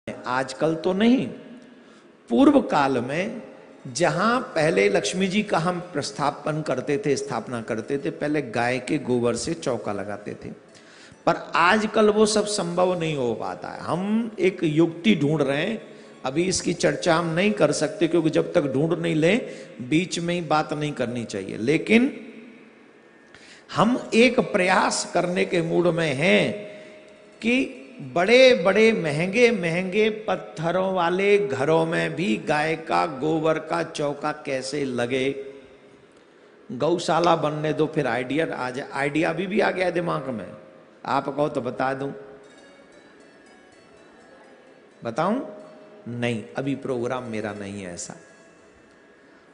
आजकल तो नहीं, पूर्व काल में जहां पहले लक्ष्मी जी का हम प्रस्थापन करते थे, स्थापना करते थे, पहले गाय के गोबर से चौका लगाते थे। पर आजकल वो सब संभव नहीं हो पाता है। हम एक युक्ति ढूंढ रहे हैं, अभी इसकी चर्चा हम नहीं कर सकते क्योंकि जब तक ढूंढ नहीं ले बीच में ही बात नहीं करनी चाहिए। लेकिन हम एक प्रयास करने के मूड में हैं कि बड़े बड़े महंगे महंगे पत्थरों वाले घरों में भी गाय का गोबर का चौका कैसे लगे। गौशाला बनने दो, फिर आइडिया आ जाए। आइडिया अभी भी आ गया है दिमाग में, आप कहो तो बता दूं, बताऊं? नहीं, अभी प्रोग्राम मेरा नहीं है ऐसा।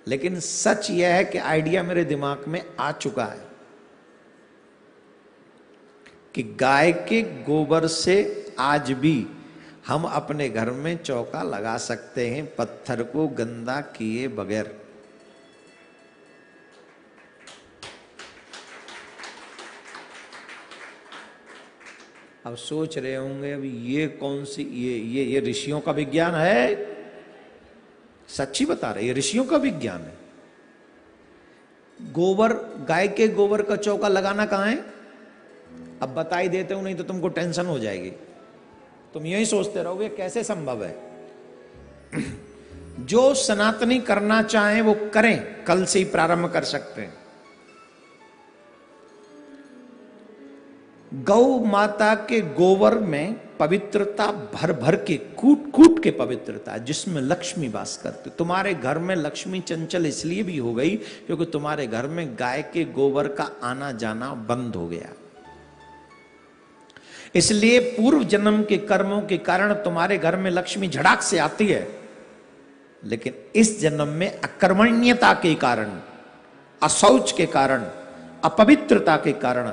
लेकिन सच यह है कि आइडिया मेरे दिमाग में आ चुका है कि गाय के गोबर से आज भी हम अपने घर में चौका लगा सकते हैं, पत्थर को गंदा किए बगैर। अब सोच रहे होंगे अभी ये कौन सी ये ऋषियों का विज्ञान है? सच्ची बता रहे, ये ऋषियों का विज्ञान है। गोबर, गाय के गोबर का चौका लगाना कहां है? अब बता ही देते हो, नहीं तो तुमको टेंशन हो जाएगी। तुम यही सोचते रहोगे कैसे संभव है। जो सनातनी करना चाहें वो करें, कल से ही प्रारंभ कर सकते हैं। गौ माता के गोबर में पवित्रता भर भर के, कूट कूट के पवित्रता, जिसमें लक्ष्मी वास करती। तुम्हारे घर में लक्ष्मी चंचल इसलिए भी हो गई क्योंकि तुम्हारे घर में गाय के गोबर का आना जाना बंद हो गया। इसलिए पूर्व जन्म के कर्मों के कारण तुम्हारे घर में लक्ष्मी झड़ाक से आती है, लेकिन इस जन्म में अकर्मण्यता के कारण, अशौच के कारण, अपवित्रता के कारण,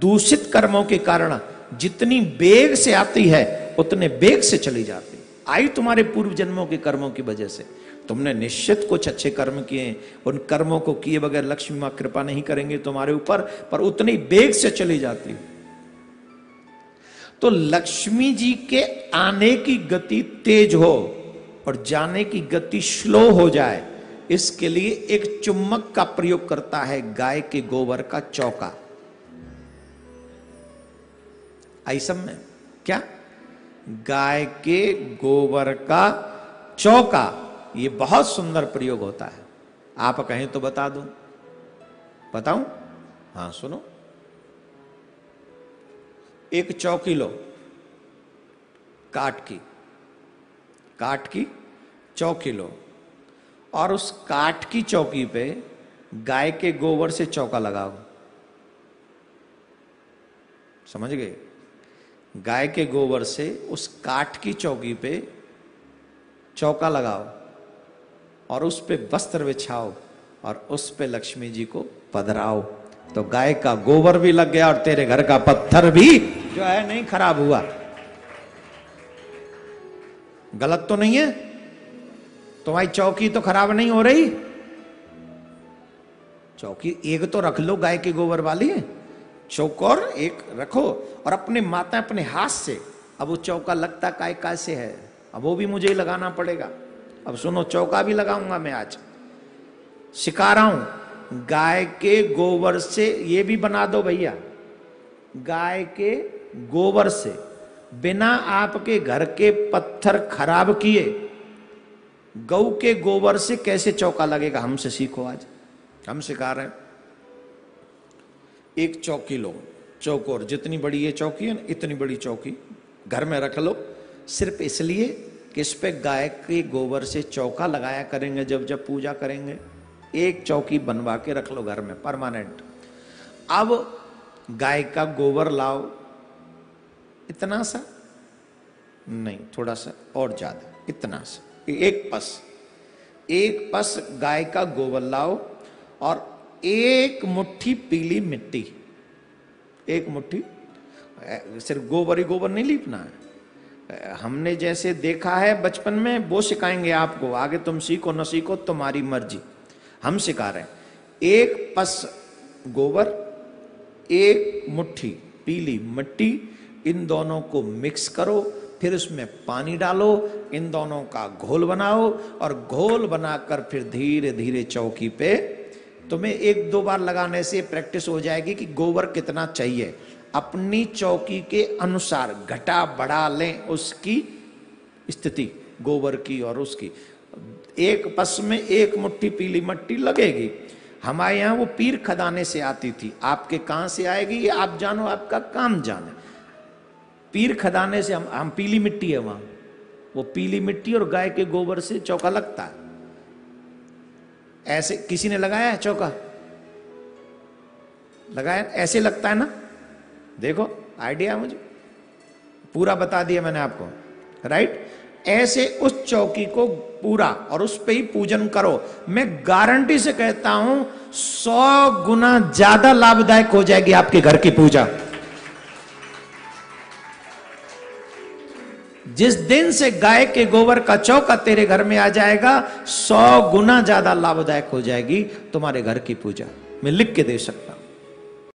दूषित कर्मों के कारण जितनी बेग से आती है उतने बेग से चली जाती। आई तुम्हारे पूर्व जन्मों के कर्मों की वजह से। तुमने निश्चित कुछ अच्छे कर्म किए, उन कर्मों को किए बगैर लक्ष्मी मां कृपा नहीं करेंगे तुम्हारे ऊपर, पर उतनी बेग से चली जाती। तो लक्ष्मी जी के आने की गति तेज हो और जाने की गति स्लो हो जाए, इसके लिए एक चुम्बक का प्रयोग करता है गाय के गोबर का चौका। आई सब में क्या? गाय के गोबर का चौका, ये बहुत सुंदर प्रयोग होता है। आप कहें तो बता दूं, बताऊं? हाँ सुनो, एक चौकी लो, काठ की चौकी लो, और उस काठ की चौकी पे गाय के गोबर से चौका लगाओ। समझ गए? गाय के गोबर से उस काठ की चौकी पे चौका लगाओ और उस पे वस्त्र बिछाओ और उस पे लक्ष्मी जी को पधराओ, तो गाय का गोबर भी लग गया और तेरे घर का पत्थर भी जो है नहीं खराब हुआ। गलत तो नहीं है? तुम्हारी चौकी तो खराब नहीं हो रही। चौकी एक तो रख लो गाय के गोबर वाली, चौकोर एक रखो, और अपने माता अपने हाथ से। अब वो चौका लगता काय काय से है, अब वो भी मुझे ही लगाना पड़ेगा। अब सुनो, चौका भी लगाऊंगा मैं, आज सिखा रहा हूं। गाय के गोबर से ये भी बना दो भैया, गाय के गोबर से, बिना आपके घर के पत्थर खराब किए, गौ के गोबर से कैसे चौका लगेगा, हमसे सीखो। आज हम सिखा रहे हैं। एक चौकी लो, चौकोर, जितनी बड़ी ये चौकी है ना, इतनी बड़ी चौकी घर में रख लो, सिर्फ इसलिए कि इस पे गाय के गोबर से चौका लगाया करेंगे जब जब पूजा करेंगे। एक चौकी बनवा के रख लो घर में, परमानेंट। अब गाय का गोबर लाओ, इतना सा नहीं, थोड़ा सा और ज्यादा, इतना सा, एक पस गाय का गोबर लाओ और एक मुट्ठी पीली मिट्टी, एक मुट्ठी, सिर्फ गोबर ही गोबर नहीं लीपना है। हमने जैसे देखा है बचपन में वो सिखाएंगे आपको, आगे तुम सीखो न सीखो तुम्हारी मर्जी, हम सिखा रहे हैं। एक पस गोबर, एक मुट्ठी पीली मिट्टी, इन दोनों को मिक्स करो, फिर उसमें पानी डालो, इन दोनों का घोल बनाओ और घोल बनाकर फिर धीरे धीरे चौकी पे, तुम्हें 1-2 बार लगाने से प्रैक्टिस हो जाएगी कि गोबर कितना चाहिए। अपनी चौकी के अनुसार घटा बढ़ा लें उसकी स्थिति गोबर की और उसकी। एक पस में 1 मुट्ठी पीली मिट्टी लगेगी। हमारे यहाँ वो पीर खदाने से आती थी, आपके कहां से आएगी ये आप जानो, आपका काम जाने। पीर खदाने से हम पीली मिट्टी है वहां, वो पीली मिट्टी और गाय के गोबर से चौका लगता है। ऐसे किसी ने लगाया है चौका? लगाया? ऐसे लगता है ना, देखो आइडिया मुझे पूरा बता दिया मैंने आपको, राइट। ऐसे उस चौकी को पूरा और उस पे ही पूजन करो। मैं गारंटी से कहता हूं 100 गुना ज्यादा लाभदायक हो जाएगी आपके घर की पूजा। जिस दिन से गाय के गोबर का चौका तेरे घर में आ जाएगा, 100 गुना ज्यादा लाभदायक हो जाएगी तुम्हारे घर की पूजा। मैं लिख के दे सकता हूं।